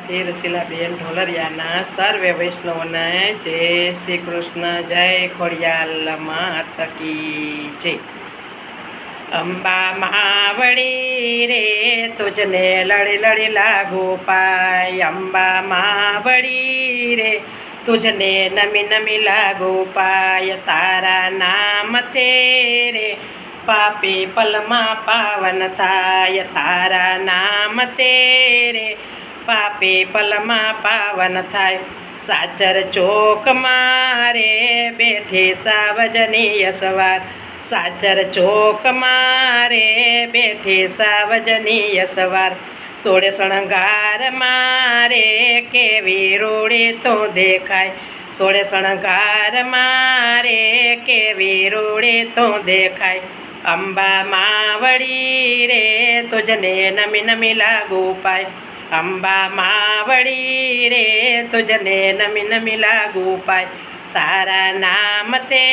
થી રસીલાબેન ઢોલરિયાના સર્વે વૈષ્ણવને જય શ્રી કૃષ્ણ, જય ખોડિયાલ માત કી જય। અંબા મહાવળી રે તુજને લડી લડી લાગુ પાય, અંબા મહાવળી રે તુજને નમી નમી લાગુ પાય। તારા નામ તે રે પાપી પલમાં પાવન થાય, તારા નામ તે રે પાપી પલમાં પાવન થાય। સાચર ચોક મારે બેઠી સાવજનીય સવાર, સાચર ચોક મારે બેઠી સાવજનીય સવાર। સોળે શણગાર મારે કેવી રૂડી તો દેખાય, સોળે શણગાર મારે કેવી રૂડી તો દેખાય। અંબા માવળી રે તુજને નમી નમી લાગુ પાય, અંબા માવળી રે તુજને નમી નમી લાગુ પાય। તારા નામ તે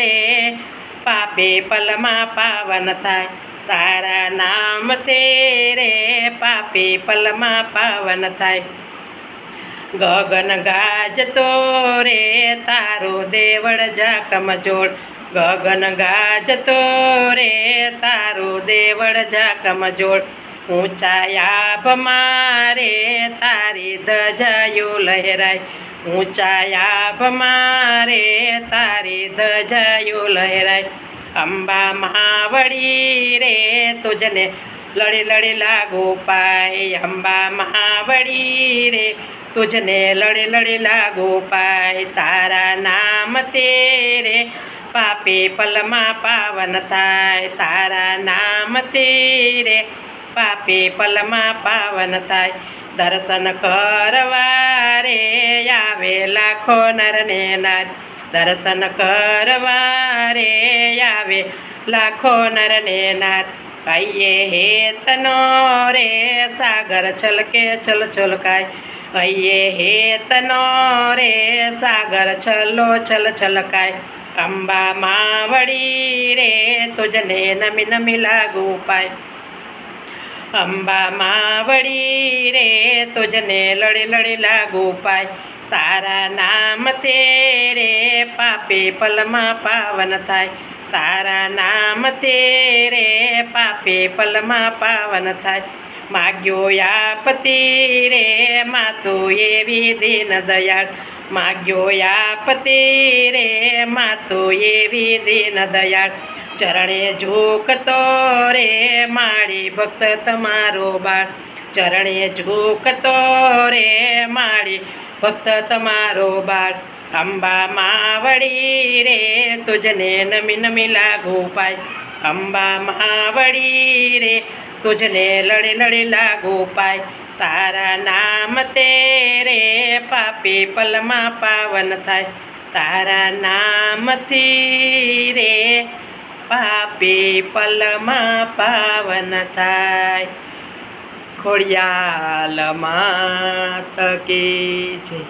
રે પાપી પલમાં પાવન થાય, તારા નામ તે રે પાપી પલમાં પાવન થાય। ગગન ગાજતો રે તારો દેવળ જાકમ જોડ, ગગન ગાજતો રે તારો દેવળ જાકમ જોડ। ઊંચા આભ મારે તારી ધજાયો લહેરાય, ઊંચા આભ મારે તારી ધજાયો લહેરાય। અંબા મહાવળી રે તુજને લડી લડી લાગુ પાય, અંબા મહાવળી રે તુજને લડી લડી લાગુ પાય। તારા નામ તે રે પાપી પલમાં પાવન થાય, તારા નામ તે રે પાપી પલમાં પાવન થાય। દર્શન કરવા રે આવે લાખો નર ને નાર, દર્શન કરવા રે આવે લાખો નર ને નાર। અહીંયા હેતનો રે સાગર છલકે છલ છલકાય, અહીંયા હેતનો રે સાગર છલો છલ છલકાય। અંબા માવળી રે તુજને નમી નમી લાગુ પાય, અંબા માવળી રે તુજને લડી લડી લાગુ પાય। તારા નામ તે રે પાપી પલમાં પાવન થાય, તારા નામ તે રે પાપી પલમાં પાવન થાય। માગ્યો આપતી રે માતું એવી દીન દયાળ, માગ્યો આપતી રે માતું એવી દીન દયાળ। ચરણે ઝૂકતો રે માળી ભક્ત તમારો બાળ, ચરણે ઝૂકતો રે માળી ભક્ત તમારો બાળ। અંબા માવળી રે તુજને નમી નમી લાગુ પાય, અંબા માવળી રે તુજને લડી લડી લાગુ પાય। તારા નામ તે રે પાપી પલમાં પાવન થાય, તારા નામથી રે પાપી પલમાં પાવન થાય। ખોડિયાલ માત કી જય।